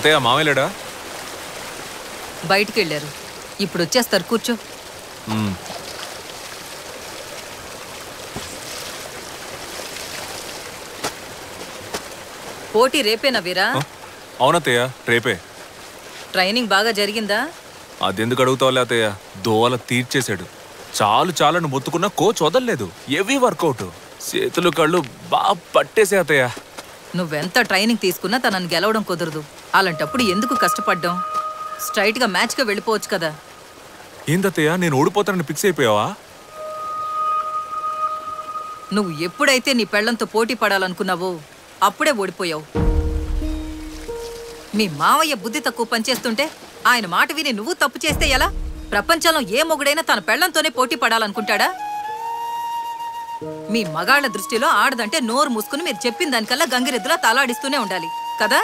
అతయ్య మామయ్యలేడా? బయటికి వెళ్ళారు. ఇప్పుడు వచ్చేస్తారు, కూర్చో. పోటీ రేపేనా వీరా? అవునత్తయ్య, రేపే. ట్రైనింగ్ బాగా జరిగిందా? అదెందుకు అడుగుతావులే అత్తయ్య, దోవల తీర్చేశాడు. చాలని మొత్తుకున్నా కోచ్ వదలలేదు. హెవీ వర్కౌట్, చేతులు కళ్ళు బాగా పట్టేసే అత్తయ్య. నువ్వెంత ట్రైనింగ్ తీసుకున్నా తనని గెలవడం కుదరదు. అలాంటప్పుడు ఎందుకు కష్టపడ్డాం? స్ట్రైట్ గా మ్యాచ్ గా వెళ్ళిపోవచ్చు కదా. ఏందత్తయ్య, నేను ఓడిపోతానని ఫిక్స్ అయిపోయావా? నువ్వు ఎప్పుడైతే నీ పెళ్లంతో పోటీ పడాలనుకున్నావో అప్పుడే ఓడిపోయావు. మీ మావయ్య బుద్ధి తక్కువ పనిచేస్తుంటే ఆయన మాట విని నువ్వు తప్పు చేస్తే ఎలా? ప్రపంచంలో ఏ మొగుడైనా తన పెళ్లంతోనే పోటీ పడాలనుకుంటాడా? మీ మగాళ్ల దృష్టిలో ఆడదంటే నోరు మూసుకుని మీరు చెప్పిన దానికల్లా గంగిరెద్దులా తలాడిస్తూనే ఉండాలి కదా.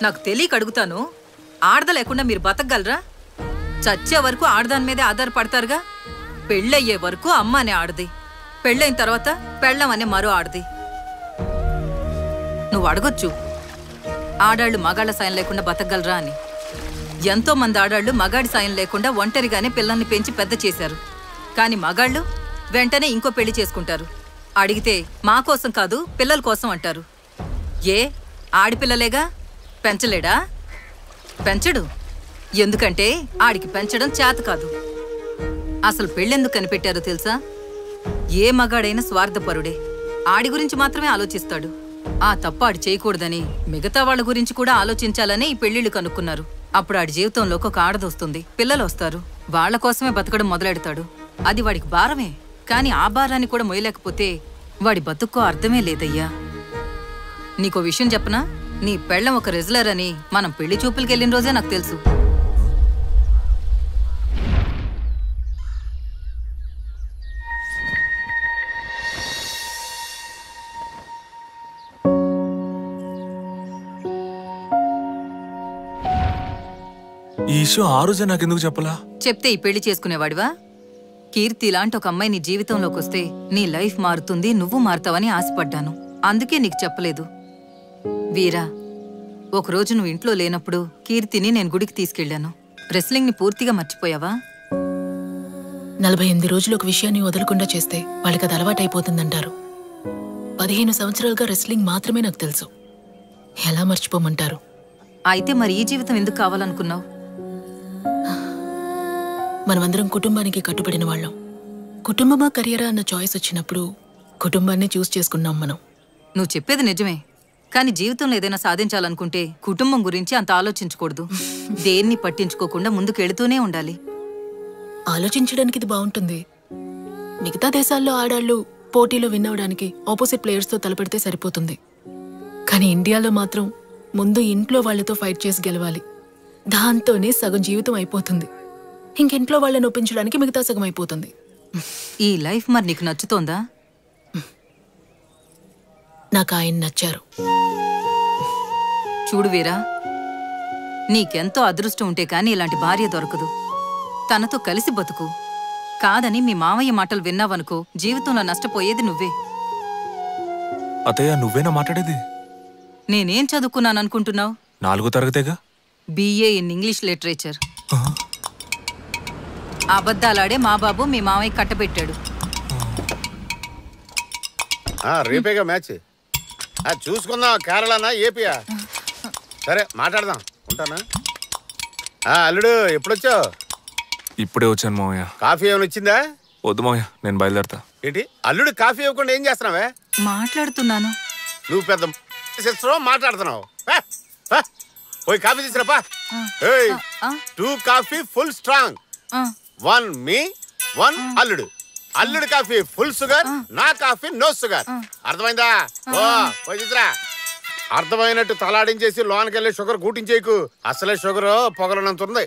నాకు తెలియక అడుగుతాను, ఆడద లేకుండా మీరు బతకగలరా? చచ్చే వరకు ఆడదాని మీదే ఆధారపడతారుగా. పెళ్ళయ్యే వరకు అమ్మ అనే ఆడది, పెళ్ళైన తర్వాత పెళ్ళం అనే మరో ఆడది. నువ్వు అడగొచ్చు, ఆడాళ్లు మగాళ్ల సాయం లేకుండా బతకగలరా అని. ఎంతో మంది ఆడాళ్లు మగాడి సాయం లేకుండా ఒంటరిగానే పిల్లల్ని పెంచి పెద్ద చేశారు. కాని మగాళ్ళు వెంటనే ఇంకో పెళ్లి చేసుకుంటారు. అడిగితే మా కోసం కాదు పిల్లల కోసం అంటారు. ఏ ఆడిపిల్లలేగా, పెంచలేడా? పెంచడు. ఎందుకంటే ఆడికి పెంచడం చేత కాదు. అసలు పెళ్ళెందుకు కనిపెట్టారో తెలుసా? ఏ మగాడైనా స్వార్థపరుడే, ఆడి గురించి మాత్రమే ఆలోచిస్తాడు. ఆ తప్పు ఆడి చేయకూడదని మిగతా వాళ్ళ గురించి కూడా ఆలోచించాలని ఈ పెళ్లిళ్ళు కనుక్కున్నారు. అప్పుడు ఆడి జీవితంలోకి ఒక ఆడదొస్తుంది, పిల్లలు వస్తారు. వాళ్ల కోసమే బతకడం మొదలెడతాడు. అది వాడికి భారమే. కాని ఆ భారాన్ని కూడా మొయ్యలేకపోతే వాడి బతుక్కో అర్థమే లేదయ్యా. నీకో విషయం చెప్పనా? నీ పెళ్ళం ఒక రెజ్లర్ అని మనం పెళ్లి చూపులకి వెళ్ళిన రోజే నాకు తెలుసు. ఈ విషయం ఆ రోజే నాకెందుకు చెప్పలా? చెప్తే ఈ పెళ్లి చేసుకునేవాడివా? కీర్తి లాంటి ఒక అమ్మాయి నీ జీవితంలోకి వస్తే నీ లైఫ్ మారుతుంది, నువ్వు మారుతావని ఆశపడ్డాను. అందుకే నీకు చెప్పలేదు. వీరా, ఒకరోజు నువ్వు ఇంట్లో లేనప్పుడు కీర్తిని నేను గుడికి తీసుకెళ్లాను. రెస్లింగ్ ని పూర్తిగా మర్చిపోయావా? 48 రోజులు ఒక విషయాన్ని వదలకుండా చేస్తే వాళ్ళకి అది అలవాటైపోతుందంటారు. 15 సంవత్సరాలుగా రెస్లింగ్ మాత్రమే నాకు తెలుసు. ఎలా మర్చిపోమంటారు? అయితే మరి ఈ జీవితం ఎందుకు కావాలనుకున్నావు? మనమందరం కుటుంబానికి కట్టుబడిన వాళ్ళం. కుటుంబమా కెరియరా అన్న చాయిస్ వచ్చినప్పుడు కుటుంబాన్ని చూస్ చేసుకున్నాం మనం. నువ్వు చెప్పేది నిజమే. కానీ జీవితంలో ఏదైనా సాధించాలనుకుంటే కుటుంబం గురించి అంత ఆలోచించకూడదు. దేన్ని పట్టించుకోకుండా ముందుకెళ్తూనే ఉండాలి. ఆలోచించడానికి ఇది బాగుంటుంది. మిగతా దేశాల్లో ఆడాళ్ళు పోటీలో విన్ అవడానికి ఆపోజిట్ ప్లేయర్స్తో తలపెడితే సరిపోతుంది. కానీ ఇండియాలో మాత్రం ముందు ఇంట్లో వాళ్లతో ఫైట్ చేసి గెలవాలి. దాంతోనే సగం జీవితం అయిపోతుంది. ఇంకింట్లో వాళ్ళని ఒప్పించడానికి మిగతా సగం అయిపోతుంది. ఈ లైఫ్ మరి నీకు నచ్చుతోందా? నాకు ఆయన నచ్చారు. చూడు వీరా, నీకెంతో అదృష్టం ఉంటే కాని ఇలాంటి భార్య దొరకదు. తనతో కలిసి బతుకు. కాదని మీ మావయ్య మాటలు విన్నావనుకో, జీవితంలో నష్టపోయేది నువ్వే. అత్తయ్య, నువ్వేనా మాట్లాడేది? నేనేం చదువుకున్నాననుకుంటున్నావు? 4వ తరగతేగా. BA in English literature. అబద్ధాలాడే మా బాబు మీ మావయ్య కట్టబెట్టాడు. రేపేగా మ్యాచ్. చూసుకుందాం, కేరళనా ఏపీయా? సరే మాట్లాడదాం, ఉంటానా? అల్లుడు ఎప్పుడొచ్చావు? ఇప్పుడే వచ్చాను మావయ్య. కాఫీ ఏమైనా వచ్చిందా? వద్దు మావయ్య, నేను బయలుదేరతా. ఏంటి అల్లుడు కాఫీ ఇవ్వకుండా ఏం చేస్తున్నావే? మాట్లాడుతున్నాను. నువ్వు పెద్ద మాట్లాడుతున్నావు. పోయి కాఫీ తీసుకురాపా. 2 కాఫీ ఫుల్ స్ట్రాంగ్, 1 మీ 1 అల్లుడు. అల్లుడు కాఫీ ఫుల్ షుగర్, నా కాఫీ నో షుగర్. అర్థమైందా? పోయి తీసురా. అర్థమైనట్టు తలాడించేసి లోనకెళ్ళి షుగర్ కూటించేయకు. అసలే షుగర్ పొగలనంత ఉంది.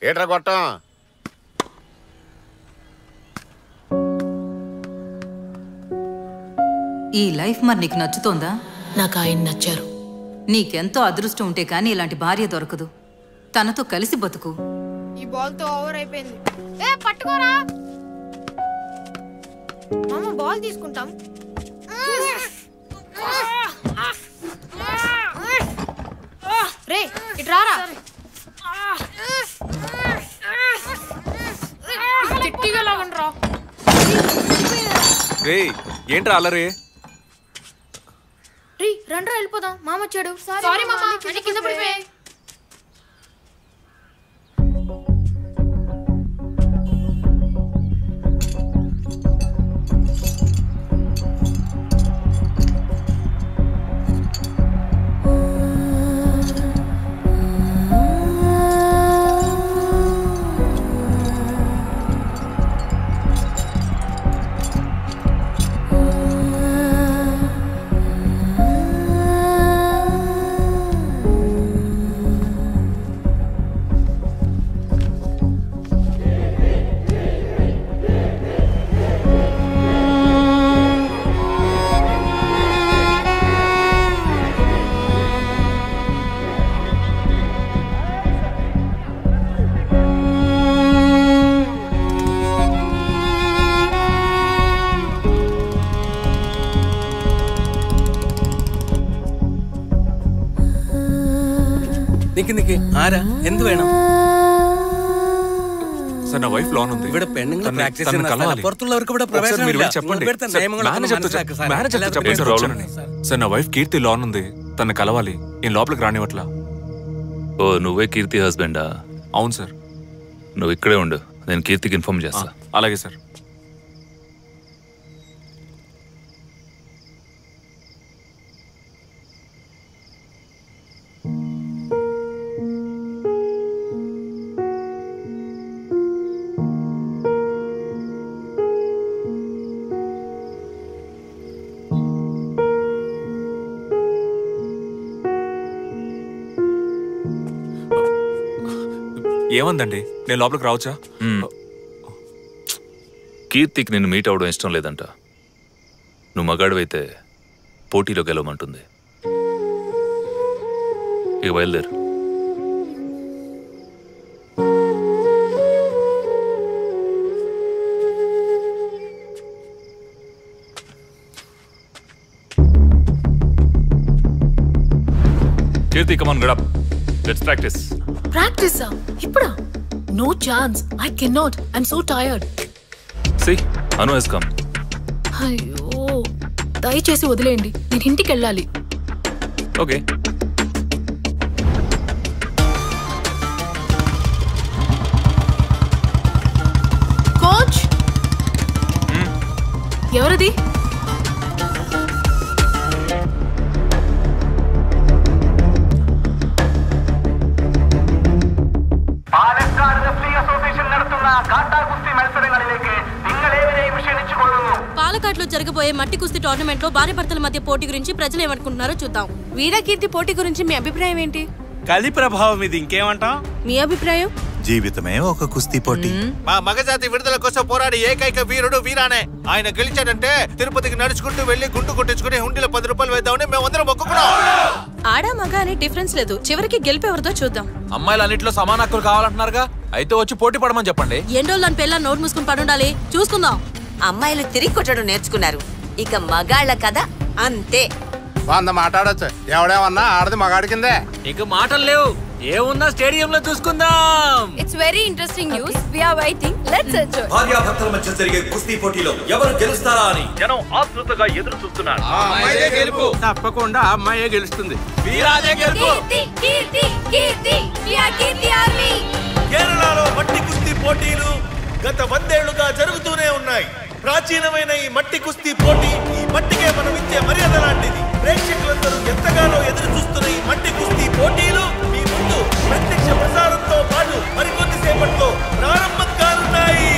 ఏట్రా కొట్టం? ఈ లైఫ్ మరి నీకు నచ్చుతోందా? నాకు ఆయన నచ్చారు. నీకెంతో అదృష్టం ఉంటే కానీ ఇలాంటి భార్య దొరకదు. తనతో కలిసి బతుకు. ఈ బాల్ తో ఓవర్ అయిపోయింది. పట్టుకోరా మామ, బాల్ తీసుకుంటాం. రే ఇటు రారా. గట్టిగా లాగండి రా. రే ఏంట్రా అల్లరే? రీ రండ్రా వెళ్ళిపోదాం, మామ వచ్చాడు. సారీ మామ, అన్ని కింద పడిపోయాయి. ആരാ എന്ത് വേണം? సార్ నా వైఫ్ లోన్ ఉంది. ഇവിടെ പെണ്ണുങ്ങൾ പ്രാക്ടീസ് ചെയ്യുന്ന പുറത്തുള്ളവർക്ക് ഇവിടെ പ്രവേശനമില്ല. చెప్పండి సార్ నా వైఫ్ కీర్తి లోన్ ఉంది, తన కలవాలి. నేను లోపలికి రానివ్వట్లా. ఓ నువ్వే కీర్తి హస్బెండా? అవును సార్. నువ్వు ఇక్కడే ఉండు, నేను కీర్తికి ఇన్ఫార్మ్ చేస్తా. అలాగే సార్. ఏమందండి, నేను లోపలికి రావచ్చా? కీర్తికి నిన్ను మీట్ అవడం ఇష్టం లేదంట. నువ్వు మగాడివైతే పోటీలో గెలవమంటుంది. ఇక బయలుదేరు. Keerthi come on, get up. Let's practice. ప్రాక్టీసా? ఇప్పుడా? No chance. I cannot. I am so tired. See, Anu has come. అయ్యో, దయచేసి వదిలేయండి, నేను ఇంటికి వెళ్ళాలి. Okay. కోచ్, ఎవరది? పాలకాట్లో జరగబోయే మట్టి కుస్తీ టోర్నమెంట్ లో భార్య భర్తల మధ్య పోటీ గురించి ప్రజలు ఏమనుకుంటున్నారో చూద్దాం. వీరకీర్తి పోటీ గురించి మీ అభిప్రాయం ఏంటి? కలి ప్రభావం ఇది, ఇంకేమంటాం? మీ అభిప్రాయం? జీవితమే ఒక కుస్తీ పోటీ. మా మగజాతి విడుదల కోసం పోరాడి ఏకైక వీరుడు వీరానే. ఆయన గెలిచాడంటే తిరుపతికి నడుచుకుంటూ వెళ్లి గుండు కొట్టించుకుని హుండీలో 10 రూపాయలు వేద్దామని మేమందరం మొక్కుకున్నాం. ఆడా మగ అనే డిఫరెన్స్ లేదు, చివరికి గెలిపేవరదో చూద్దాం. అమ్మాయిలు అన్నింటిలో సమాన హక్కులు కావాలంటున్నారుగా, అయితే వచ్చి పోటీ పడమని చెప్పండి. ఎండోళ్ళు అని పెళ్ళ నోట్ మూసుకుని పడుండాలి, చూసుకుందాం. అమ్మాయిలు తిరిగి కొట్టడం నేర్చుకున్నారు, ఇక మగాళ్ళ కథ అంతే. 100 మాట్లాడొచ్చు, ఎవడేమన్నా ఆడది మగాడి కిందే. ఇక మాటలు లేవు, ఏమున్నా స్టేడియం లో చూసుకుందాం. It's very interesting news. We are waiting. Let's enjoy. భార్యాభర్తల మధ్య జరిగే కుస్తీ పోటీలో ఎవరు గెలుస్తారా అని జనం ఆతృతగా ఎదురు చూస్తున్నారు. తప్పకుండా అమ్మాయే గెలుస్తుంది. కేరళలో మట్టి కుస్తీ పోటీలు గత 100 ఏళ్లుగా జరుగుతూనే ఉన్నాయి. ప్రాచీనమైన ఈ మట్టి కుస్తీ పోటీ ఈ మట్టికే మనం ఇచ్చే మర్యాద లాంటిది. ప్రేక్షకులందరూ ఎంతగానో ఎదురు చూస్తున్న ఈ మట్టి కుస్తీ పోటీలు మీ ముందు ప్రత్యక్ష ప్రసారంతో పాటు మరికొద్ది సేపట్లో ప్రారంభం కానున్నాయి.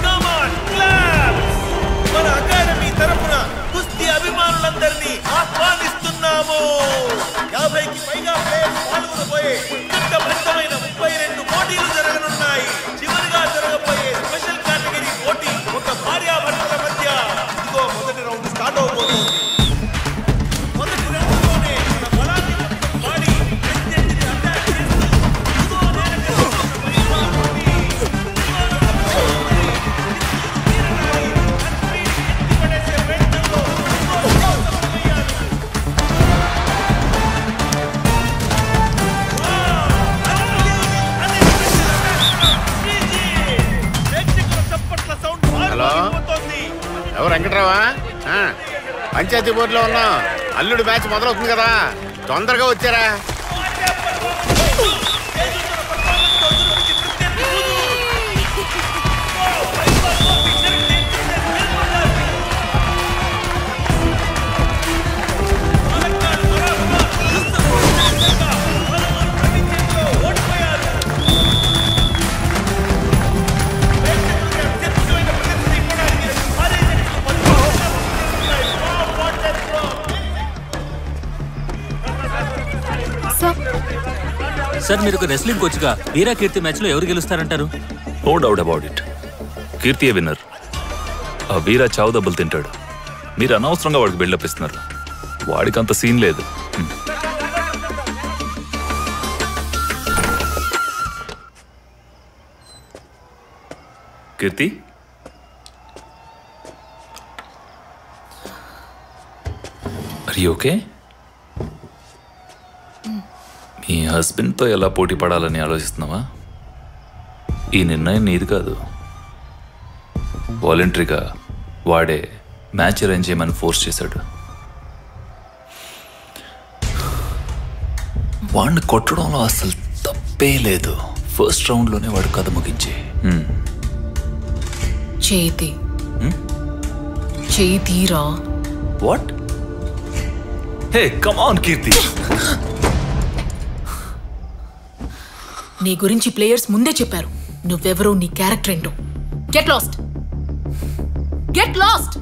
Come on, claps. మన అకాడమీ తరపున కుస్తీ అభిమానులందరినీ ఆహ్వానిస్తున్నాము. 50కి పైగా ప్లేయర్స్ పాల్గొనబోయే ఉత్కంఠభరితమైన 32 పోటీలు జరగనున్నాయి. చివరిగా జరగబోయే స్పెషల్ కేటగిరీ పోటీ ఒక భార్యాభర్తల మధ్య. ఇదిగో మొదటి రౌండ్ స్టార్ట్ అవబోతోంది. మొదటి రౌండ్లోనే మన బలాన్ని వెంకట్రావా పంచాయతీ బోర్డులో ఉన్నాం. అల్లుడు మ్యాచ్ మొదలవుతుంది కదా, తొందరగా వచ్చారా? సార్ మీరు ఒక రెస్లింగ్ కోచ్గా వీరా కీర్తి మ్యాచ్లో ఎవరు గెలుస్తారంటారు? నో డౌట్ అబౌట్ ఇట్, కీర్తియే విన్నర్. ఆ వీరా చావు దెబ్బలు తింటాడు. మీరు అనవసరంగా వాడికి బిల్డప్ ఇస్తున్నారు. వాడికి అంత సీన్ లేదు. కీర్తి, ఆర్ యు ఓకే? మీ హస్బెండ్తో ఎలా పోటీ పడాలని ఆలోచిస్తున్నావా? ఈ నిర్ణయం నీది కాదు. వాలంటరీగా వాడే మ్యాచ్ అరేంజ్ చేయమని ఫోర్స్ చేశాడు. వాడిని కొట్టడంలో అసలు తప్పే లేదు. ఫస్ట్ రౌండ్లోనే వాడు కథ ముగించి చేతిరా. What? Hey come on Keerthi. నీ గురించి ప్లేయర్స్ ముందే చెప్పారు. నువ్వెవరో, నీ క్యారెక్టర్ ఏంటో. Get lost, get lost.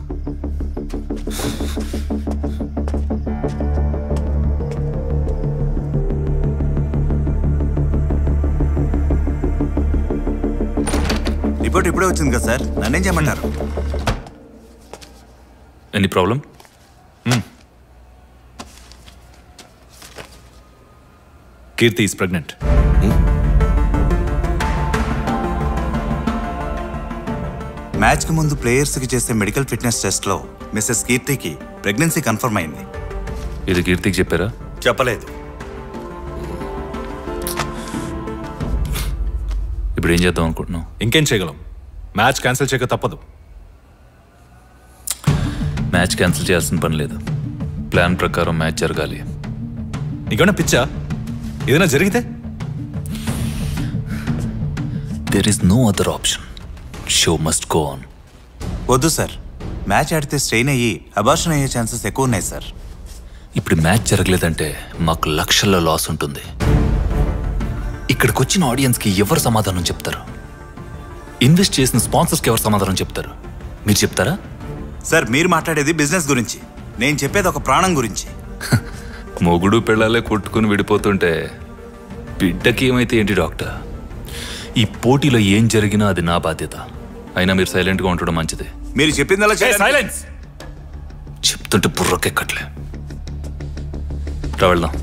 Report ఇప్పుడే వచ్చింది కదా సార్, నన్నేం చేయమంటారు? Any problem? Keerthi is pregnant. మ్యాచ్కి ముందు ప్లేయర్స్కి చేసే మెడికల్ ఫిట్నెస్ టెస్ట్లో మిస్సెస్ కీర్తికి ప్రెగ్నెన్సీ కన్ఫర్మ్ అయింది. ఇది కీర్తికి చెప్పారా? చెప్పలేదు. ఇప్పుడు ఏం చేద్దాం అనుకుంటున్నాం? ఇంకేం చేయగలం? మ్యాచ్ క్యాన్సిల్ చేయక తప్పదు. మ్యాచ్ క్యాన్సిల్ చేయాల్సిన పని లేదు. ప్లాన్ ప్రకారం మ్యాచ్ జరగాలి. నీకేమైనా పిచ్చా? ఏదైనా జరిగితే? There is no other option. Show must go on. వద్దు సార్, మ్యాచ్ ఆడితే స్ట్రెయిన్ అయ్యి అబార్షన్ అయ్యే ఛాన్సెస్ ఎక్కువ ఉన్నాయి సార్. ఇప్పుడు మ్యాచ్ జరగలేదంటే మాకు లక్షల్లో లాస్ ఉంటుంది. ఇక్కడికి వచ్చిన ఆడియన్స్కి ఎవరు సమాధానం చెప్తారు? ఇన్వెస్ట్ చేసిన స్పాన్సర్స్కి ఎవరు సమాధానం చెప్తారు? మీరు చెప్తారా? సార్ మీరు మాట్లాడేది బిజినెస్ గురించి, నేను చెప్పేది ఒక ప్రాణం గురించి. మొగుడు పెళ్ళాలే కొట్టుకుని విడిపోతుంటే బిడ్డకి ఏమైతే ఏంటి డాక్టర్? ఈ పోటీలో ఏం జరిగినా అది నా బాధ్యత. అయినా మీరు సైలెంట్గా ఉండడం మంచిది. మీరు చెప్పిందలా సైలెన్స్. చెప్తుంటే బుర్రకెక్కట్లే. రా వెళ్దాం.